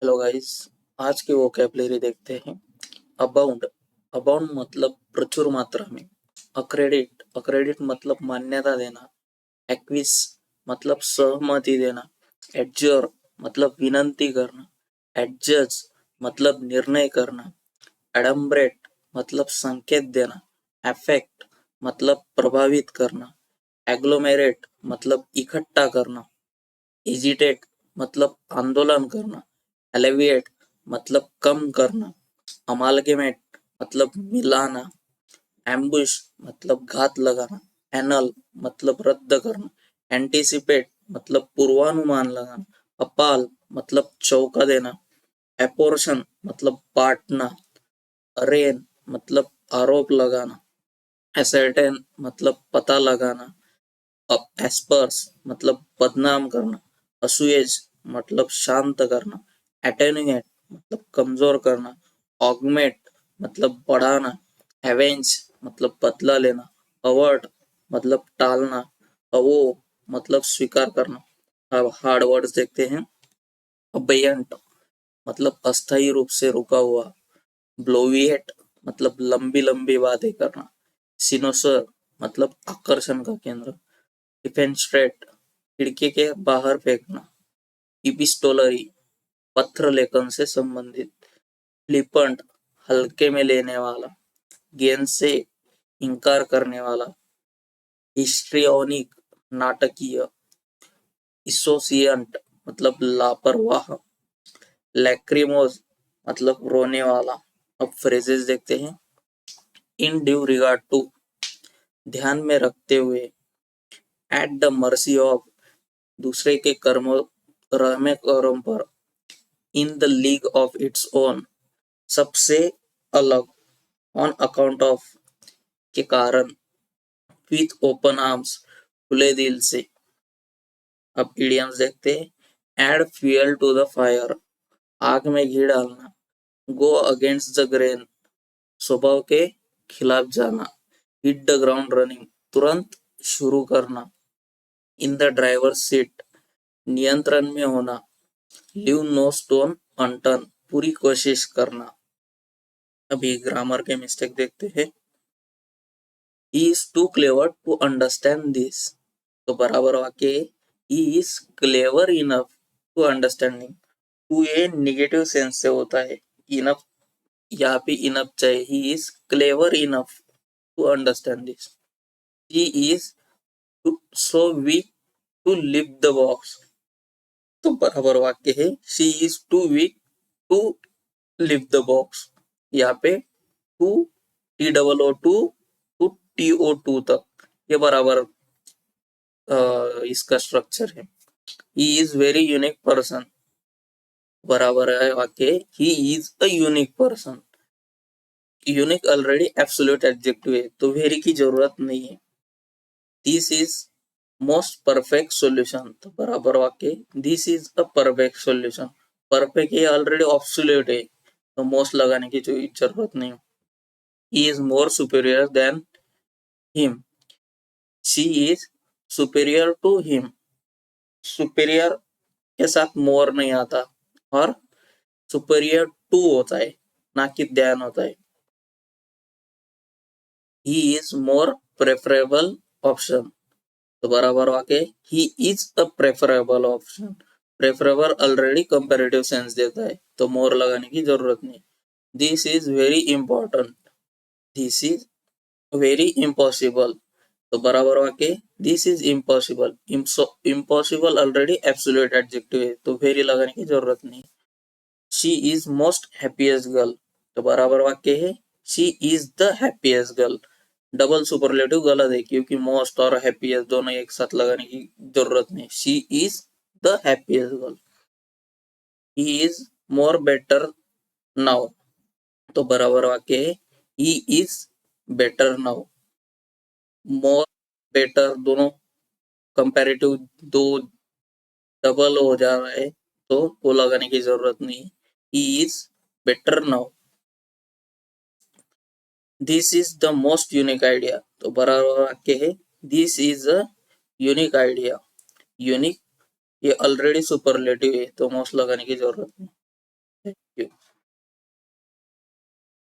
Hello guys. आज की vocabulary देखते हैं। अबाउंड। अबाउंड मतलब प्रचुर मात्रा में। अक्रेडिट। अक्रेडिट मतलब मान्यता देना। एक्विस मतलब सहमति देना। एडजर मतलब विनंती करना। एडजज मतलब निर्णय करना। एडम्ब्रेट मतलब संकेत देना। अफेक्ट मतलब प्रभावित करना। एग्लोमेरेट मतलब इकट्ठा करना। एजिटेट मतलब आंदोलन करना। एलिविएट मतलब कम करना। अमालगमेट मतलब मिलाना। एम्बुश मतलब घात लगाना। एनल मतलब रद्द करना। एंटीसिपेट मतलब पूर्वानुमान लगाना। अपाल मतलब चौंका देना। एपोर्शन मतलब बांटना। अरेन मतलब आरोप लगाना। एसर्टेन मतलब पता लगाना। एस्पर्स मतलब बदनाम करना। असुएज मतलब शांत करना। एटेन्यूएट मतलब कमजोर करना। ऑगमेट मतलब बढ़ाना। एवेंज मतलब बदला लेना। अवर्ट मतलब टालना। अवो मतलब स्वीकार करना। अब हार्ड वर्ड्स देखते हैं। अबेयंट मतलब अस्थायी रूप से रुका हुआ। ब्लोविएट मतलब लंबी लंबी बातें करना। सिनोसर मतलब आकर्षण का केंद्र। डिफेंस्ट्रेट खिड़की के बाहर फेंकना। इपिस्टोलरी पत्र लेखन से संबंधित। फ्लिपंट हल्के में लेने वाला। गेंद से इनकार करने वाला। हिस्ट्रियोनिक नाटकीय। इसोसिएंट मतलब लापरवाह। लैक्रिमोज मतलब रोने वाला। अब फ्रेजेस देखते हैं। इन ड्यू रिगार्ड टू ध्यान में रखते हुए। एट द मर्सी ऑफ दूसरे के कर्मों रहमे कर्म पर। In the league of its own सबसे अलग। ऑन अकाउंट ऑफ के कारण। विथ ओपन आर्म्स खुले दिल से। अब इडियम्स देखते हैं। Add fuel to the fire आग में घी डालना। गो अगेंस्ट द ग्रेन स्वभाव के खिलाफ जाना। हिट द ग्राउंड रनिंग तुरंत शुरू करना। इन द ड्राइवर सीट नियंत्रण में होना। लीव नो स्टोन अनटर्न पूरी कोशिश करना। अभी ग्रामर के मिस्टेक देखते हैं। He is too clever to understand this तो बराबर वाक्य है। He is clever enough to understanding. Too ये नेगेटिव सेंस से होता है। इनफ यहाँ पे इनफ चाहिए। He is clever enough to understand this. He is so weak to lift the box तो बराबर वाक्य है। She is too weak to lift the box. यहाँ पे too T double O too to T O two तक ये बराबर इसका स्ट्रक्चर है। He is very unique person बराबर है वाक्य he is a unique person. Unique already absolute adjective है तो वेरी की जरूरत नहीं है। This is most perfect solution तो बराबर वाक्य this is a perfect solution. Perfect ये ऑलरेडी ऑब्सोल्यूट है तो मोस्ट लगाने की जो जरूरत नहीं। He is more superior than him. She is superior to him. Superior के साथ मोर नहीं आता और सुपीरियर टू होता है ना कि देन होता है। He is more preferable option तो बराबर वाक्य he is a preferable option. Preferable already comparative sense देता है तो मोर लगाने की जरूरत नहीं। This is very important. This is very impossible तो बराबर वाक्य this is impossible. Impossible already absolute adjective है तो वेरी लगाने की जरूरत नहीं। She is most happiest girl तो बराबर वाक्य है she is the happiest girl. Double superlative गलत है क्योंकि मोस्ट और हैप्पीएस्ट दोनों एक साथ लगाने की जरूरत नहीं। She is the happiest girl. He is more better now तो बराबर वाक्य है he is better now. More better दोनों कंपैरेटिव दो डबल हो जा रहा है तो वो लगाने की जरूरत नहीं। He is better now. This is the most unique idea तो बराबर वाक्य है this is a unique idea. Unique ये ऑलरेडी सुपरलेटिव है तो मोस्ट लगाने की जरूरत नहीं। Thank you.